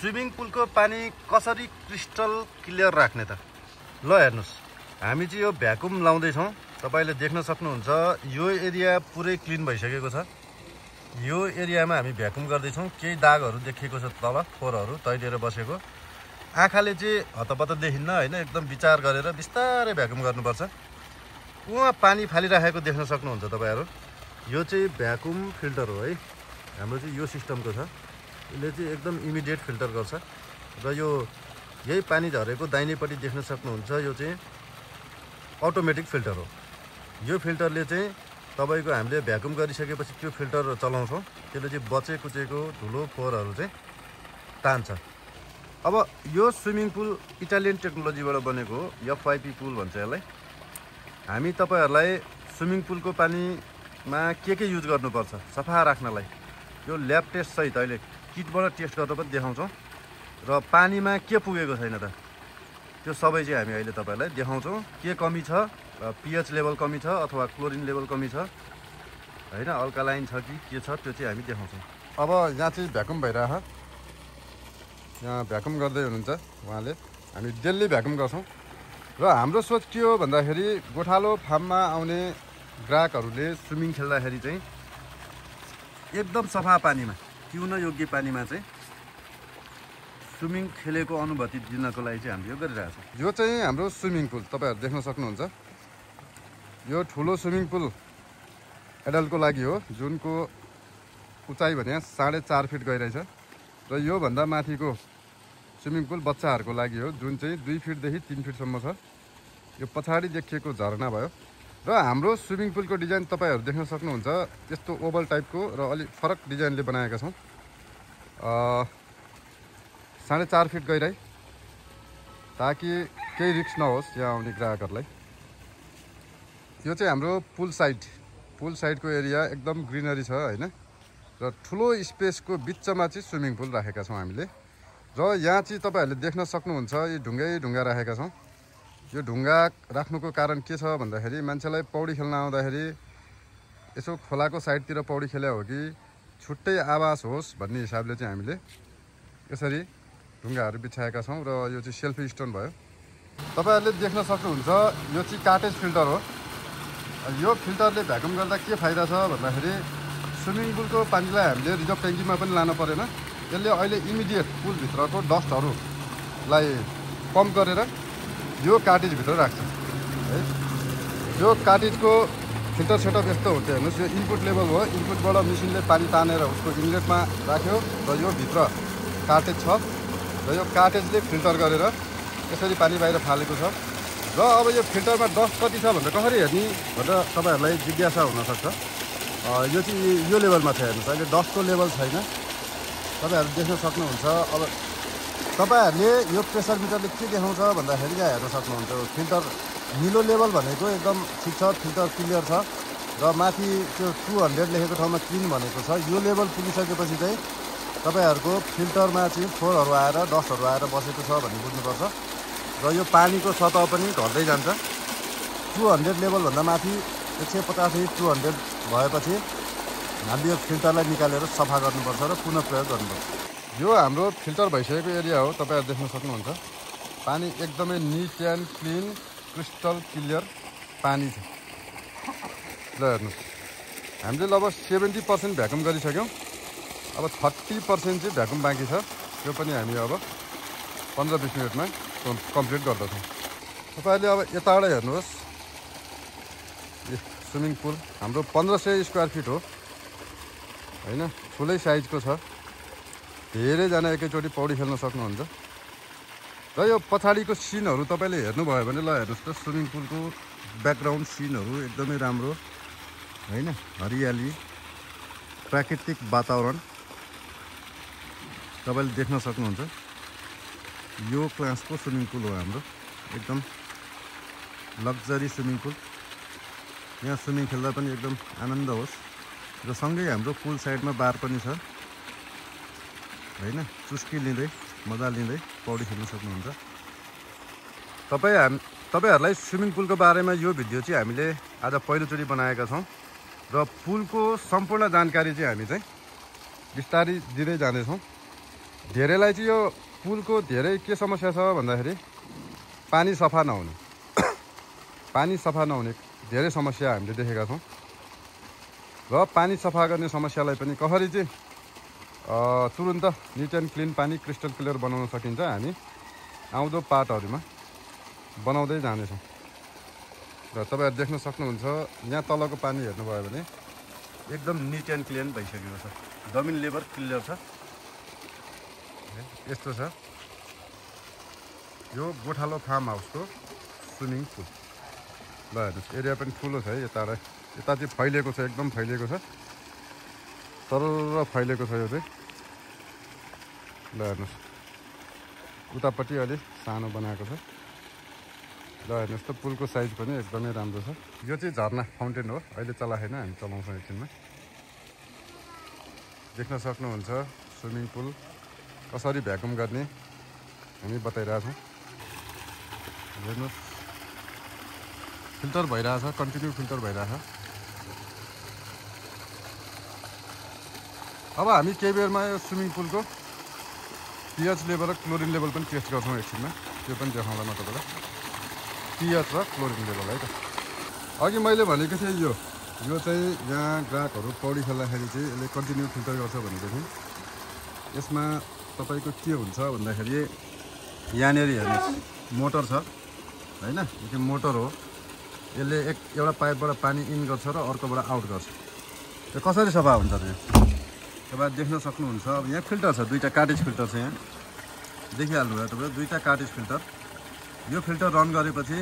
Swimming पुलको पानी कसरी क्रिस्टल क्लियर राख्ने त? ल हेर्नुस्, हामी चाहिँ यो भ्याकुम लाउँदैछौँ। तपाईले देख्न सक्नुहुन्छ यो एरिया पुरै क्लिन भइसकेको छ। यो एरियामा हामी भ्याकुम गर्दैछौँ। केही दागहरू देखिएको छ तल, फोहोरहरू तैलिएर बसेको। आँखाले चाहिँ हतपत देखिन्न हैन, एकदम विचार गरेर बिस्तारै भ्याकुम गर्नुपर्छ। उहाँ पानी फालिराखेको देख्न सक्नुहुन्छ तपाईहरु। यो चाहिँ भ्याकुम फिल्टर हो है। हाम्रो चाहिँ यो सिस्टमको छ। यसले चाहिँ एकदम इमिडिएट फिल्टर गर्छ र यो यही पानी झरेको दाहिनेपट्टि देख्न सक्नुहुन्छ, यो चाहिँ अटोमेटिक फिल्टर हो। यो फिल्टरले चाहिँ तपाईको हामीले भ्याकुम गरिसकेपछि त्यो फिल्टर चलाउँछौँ। त्यसले चाहिँ बचेकुचेको धुलो फोहोरहरू चाहिँ तान्छ। अब यो स्विमिङ पुल इटालियन टेक्नोलोजीबाट बनेको हो। FYP पुल भन्छ यसलाई। हामी तपाईहरुलाई स्विमिङ पुलको पानीमा के युज गर्नुपर्छ सफा राख्नलाई यो ल्याब टेस्ट सहित अहिले किटबाट टेस्ट गरेर पनि देखाउँछौँ। र पानीमा के पुगेको छैन त त्यो सबै चाहिँ हामी अहिले तपाईहरुलाई देखाउँछौँ। के कमी छ, pH लेभल कमी छ अथवा क्लोरिन लेभल कमी छ हैन, अल्कालाइन छ कि के छ, त्यो चाहिँ हामी देखाउँछौँ। अब यहाँ चाहिँ भ्याकुम भइरह, यहाँ भ्याकुम गर्दै हुनुहुन्छ उहाँले। हामी डेली भ्याकुम गर्छौँ र हाम्रो सोच के हो भन्दाखेरि गोठालो फार्ममा आउने ग्राहकहरूले स्विमिङ खेल्दाखेरि चाहिँ एकदम सफा पानीमा, पिउन योग्य पानीमा चाहिँ स्विमिङ खेलेको अनुभूति दिनको लागि चाहिँ हामी यो गरिरहेको छौँ। यो चाहिँ हाम्रो स्विमिङ पुल तपाईहरु देख्न सक्नुहुन्छ। यो ठुलो स्विमिङ पुल एडल्टको लागि हो, जुनको उचाइ भने 4.5 फिट गइरहेछ। र यो भन्दा माथिको स्विमिङ पुल बच्चाहरूको लागि हो, जुन चाहिँ 2 फिटदेखि 3 फिटसम्म छ। यो पछाडि देखिएको झरना भयो। र हाम्रो स्विमिङ पुलको डिजाइन तपाईहरु देख्न सक्नुहुन्छ। यस्तो ओभल टाइपको र अलि फरक डिजाइनले बनाएका छौँ। 4.5 फिट गइरहे ताकि केही रिस्क नहोस् यहाँ आउने ग्राहकहरूलाई। यो चाहिँ हाम्रो पुल साइडको एरिया एकदम ग्रिनरी छ हैन। र ठुलो स्पेसको बिचमा चाहिँ स्विमिङ पुल राखेका छौँ हामीले। र यहाँ चाहिँ तपाईहरुले देख्न सक्नुहुन्छ यो ढुङ्गा राखेका छौँ। यो ढुङ्गा राख्नुको कारण के छ भन्दाखेरि मान्छेलाई पौडी खेल्न आउँदाखेरि यसो खोलाको साइडतिर पौडी खेले हो कि छुट्टै आवाज होस् भन्ने हिसाबले चाहिँ हामीले यसरी ढुङ्गाहरू बिछाएका छौँ। र यो चाहिँ सेल्फी स्टोन भयो। तपाईहरुले देख्न सक्नुहुन्छ यो चाहिँ काटेज फिल्टर हो। यो फिल्टरले भ्याकुम गर्दा के फाइदा छ भन्दाखेरि स्विमिङ पुलको पानीलाई हामीले रिजर्भ ट्याङ्कीमा पनि लानु परेन। यसले अहिले इमिडिएट पुलभित्रको डस्टहरूलाई पम्प गरेर यो कार्टेजभित्र राख्छ है। यो कार्टेजको फिल्टर सेटअप यस्तो हुन्छ हेर्नुहोस्। यो इनपुट लेभल हो। इनपुटबाट मेसिनले पानी तानेर उसको इनलेटमा राख्यो र यो भित्र कार्टेज छ र यो कार्टेजले फिल्टर गरेर यसरी पानी बाहिर फालेको छ। र अब यो फिल्टरमा डस्ट कति छ भनेर कसरी हेर्ने भनेर तपाईहरुलाई जिज्ञासा हुनसक्छ। यो चाहिँ यो लेभलमा छ हेर्नुहोस्। अहिले डस्टको लेभल छैन, तपाईहरु देख्न सक्नुहुन्छ। अब तपाईहरुले यो प्रेसर मिटरले के देखाउँछ भन्दाखेरि यहाँ हेर्न सक्नुहुन्छ। फिल्टर निलो लेभल भनेको एकदम ठिक छ, फिल्टर क्लियर छ। र माथि त्यो 200 लेखेको ठाउँमा क्लिन भनेको छ। यो लेभल पुगिसकेपछि चाहिँ तपाईहरुको फिल्टरमा चाहिँ फोहोरहरू आएर डस्टहरू आएर बसेको छ भन्ने बुझ्नुपर्छ। र यो पानीको सतह पनि घट्दै जान्छ। 200 लेभलभन्दा माथि 150 200 भएपछि हामीले यो फिल्टरलाई निकालेर सफा गर्नुपर्छ र पुनः प्रयोग गर्नुपर्छ। यो हाम्रो फिल्टर भइसकेको एरिया हो। तपाईहरु देख्न सक्नुहुन्छ पानी एकदमै neat and clean crystal clear पानी छ। ल हेर्नुहोस्, हामीले लगभग 70% भ्याकुम गरिसक्यौँ। अब 30% चाहिँ भ्याकुम बाँकी छ। यो पनि हामी अब 15-20 मिनटमा कम्प्लिट गर्दछौँ। तपाईहरुले अब यताबाट हेर्नुहोस्। स्विमिङ पुल हाम्रो 1500 स्क्वायर फिट हो हैन, ठुलै साइजको छ। धेरैजना एकैचोटि पौडी खेल्न सक्नुहुन्छ। र यो पछाडिको सिनहरू तपाईले हेर्नुभयो भने ल हेर्नुहोस् त, स्विमिङ पुलको ब्याकग्राउन्ड सिनहरू एकदमै राम्रो हैन, हरियाली प्राकृतिक वातावरण तपाईले देख्न सक्नुहुन्छ। यो क्लासको स्विमिङ पुल हो हाम्रो, एकदम लग्जरी स्विमिङ पुल। यहाँ स्विमिङ खेल्दा पनि एकदम आनन्द होस्। र सँगै हाम्रो पुल साइडमा बार पनि छ हैन, चुस्की लिँदै मजा लिँदै पौडी खेल्न सक्नुहुन्छ। तपाईहरुलाई स्विमिङ पुलको बारेमा यो भिडियो चाहिँ हामीले आज पहिलोचोटि बनाएका छौँ। र पुलको सम्पूर्ण जानकारी चाहिँ हामी चाहिँ बिस्तारै दिँदै जाँदैछौँ। धेरैलाई चाहिँ यो पुलको धेरै के समस्या छ भन्दाखेरि पानी सफा नहुने पानी सफा नहुने धेरै समस्या हामीले देखेका छौँ र पानी सफा गर्ने समस्यालाई पनि कसरी चाहिँ तुरुन्त निट एन्ड क्लिन पानी क्रिस्टल क्लियर बनाउन सकिन्छ हामी आउँदो पार्टहरूमा बनाउँदै जानेछौँ र तपाईँहरू देख्न सक्नुहुन्छ यहाँ तलको पानी हेर्नुभयो भने एकदम निट एन्ड क्लिन भइसकेको छ जमिन लेभल क्लियर छ यस्तो छ यो गोठालो फार्म हाउसको स्विमिङ पुल ल हेर्नुहोस् एरिया पनि ठुलो छ है यता चाहिँ फैलिएको छ एकदम फैलिएको छ तर फैलिएको छ यो चाहिँ ल हेर्नुहोस् उतापट्टि अलि सानो बनाएको छ ल हेर्नुहोस् त पुलको साइज पनि एकदमै राम्रो छ यो चाहिँ झरना फाउन्टेन हो अहिले चलाएन हामी चलाउँछौँ एकछिनमा देख्न सक्नुहुन्छ स्विमिङ पुल कसरी भ्याकुम गर्ने हामी बताइरहेछौँ हेर्नुहोस् फिल्टर भइरहेछ कन्टिन्यू फिल्टर भइरहेछ अब हामी केही बेरमा यो स्विमिङ पुलको पिएच लेभल र क्लोरिन लेभल पनि टेस्ट गर्छौँ एकछिनमा त्यो पनि देखाउँला म तपाईँलाई पिएच र क्लोरिन लेभल है त अघि मैले भनेको थिएँ यो चाहिँ यहाँ ग्राहकहरू पौडी खेल्दाखेरि चाहिँ यसले कन्टिन्यू फिल्टर गर्छ भनेको थिएँ यसमा तपाईँको के हुन्छ भन्दाखेरि यहाँनिर हेर्नुहोस् मोटर छ होइन यो मोटर हो यसले एउटा पाइपबाट पानी इन गर्छ र अर्कोबाट आउट गर्छ त्यो कसरी सफा हुन्छ त्यो तपाईँ देख्न सक्नुहुन्छ अब यहाँ फिल्टर छ दुईवटा कार्टेज फिल्टर छ यहाँ देखिहाल्नुभयो तपाईँ दुईवटा कार्टेज फिल्टर यो फिल्टर रन गरेपछि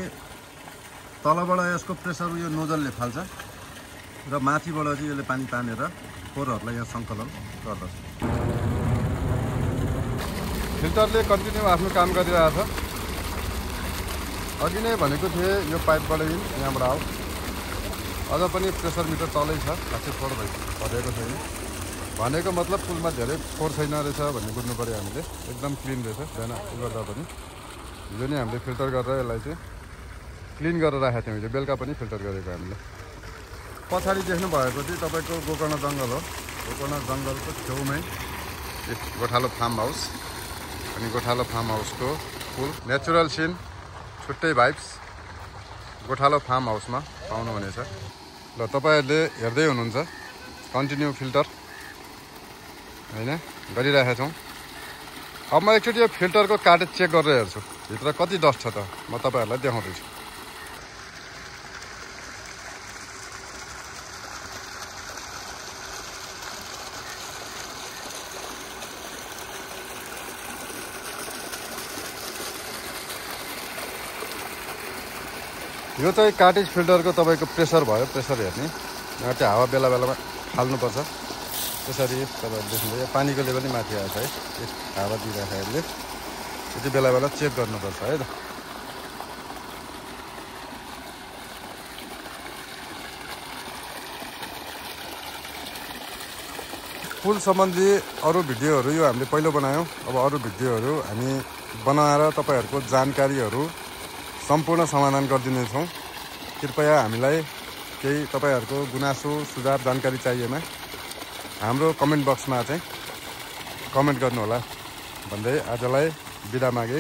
तलबाट यसको प्रेसर यो नोजलले फाल्छ र माथिबाट चाहिँ यसले पानी तानेर फोहोरहरूलाई यहाँ सङ्कलन गर्दछ फिल्टरले कन्टिन्यू आफ्नो काम गरिरहेछ अघि नै भनेको थिएँ यो पाइपबाट इन यहाँबाट आउट अझ पनि प्रेसर मिटर तलै छ खासै फोहोर भरिएको छैन भनेको मतलब पुलमा धेरै फोहोर छैन रहेछ भन्ने बुझ्नु पऱ्यो हामीले एकदम क्लिन रहेछ छैन यो गर्दा पनि हिजो नै हामीले फिल्टर गरेर यसलाई चाहिँ क्लिन गरेर राखेको थियौँ हिजो बेलुका पनि फिल्टर गरेको हामीले पछाडि देख्नु भएको चाहिँ तपाईँको गोकर्ण जङ्गल हो गोकर्ण जङ्गलको छेउमै गोठालो फार्म हाउस अनि गोठालो फार्म हाउसको पुल नेचुरल सिन छुट्टै भाइब्स गोठालो फार्म हाउसमा पाउनुहुनेछ ल तपाईँहरूले हेर्दै हुनुहुन्छ कन्टिन्यू फिल्टर होइन गरिरहेका छौँ अब म एकचोटि यो फिल्टरको कार्टेज चेक गरेर हेर्छु भित्र कति डस्ट छ त म तपाईँहरूलाई देखाउँदैछु यो चाहिँ कार्टेज फिल्टरको तपाईँको प्रेसर भयो प्रेसर हेर्ने यहाँ चाहिँ हावा बेला बेलामा फाल्नुपर्छ त्यसरी तपाईँहरू देख्नुभयो पानीको लेभल पनि माथि आएको छ है हावा दिइरहेको यसले त्यो चाहिँ बेला बेला चेक गर्नुपर्छ है त पुल सम्बन्धी अरू भिडियोहरू यो हामीले पहिलो बनायौँ अब अरू भिडियोहरू हामी बनाएर तपाईँहरूको जानकारीहरू सम्पूर्ण समाधान गरिदिनेछौँ कृपया हामीलाई केही तपाईँहरूको गुनासो सुझाव जानकारी चाहिएमा हाम्रो कमेन्ट बक्समा चाहिँ कमेन्ट गर्नुहोला भन्दै आजलाई बिदा मागे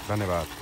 धन्यवाद।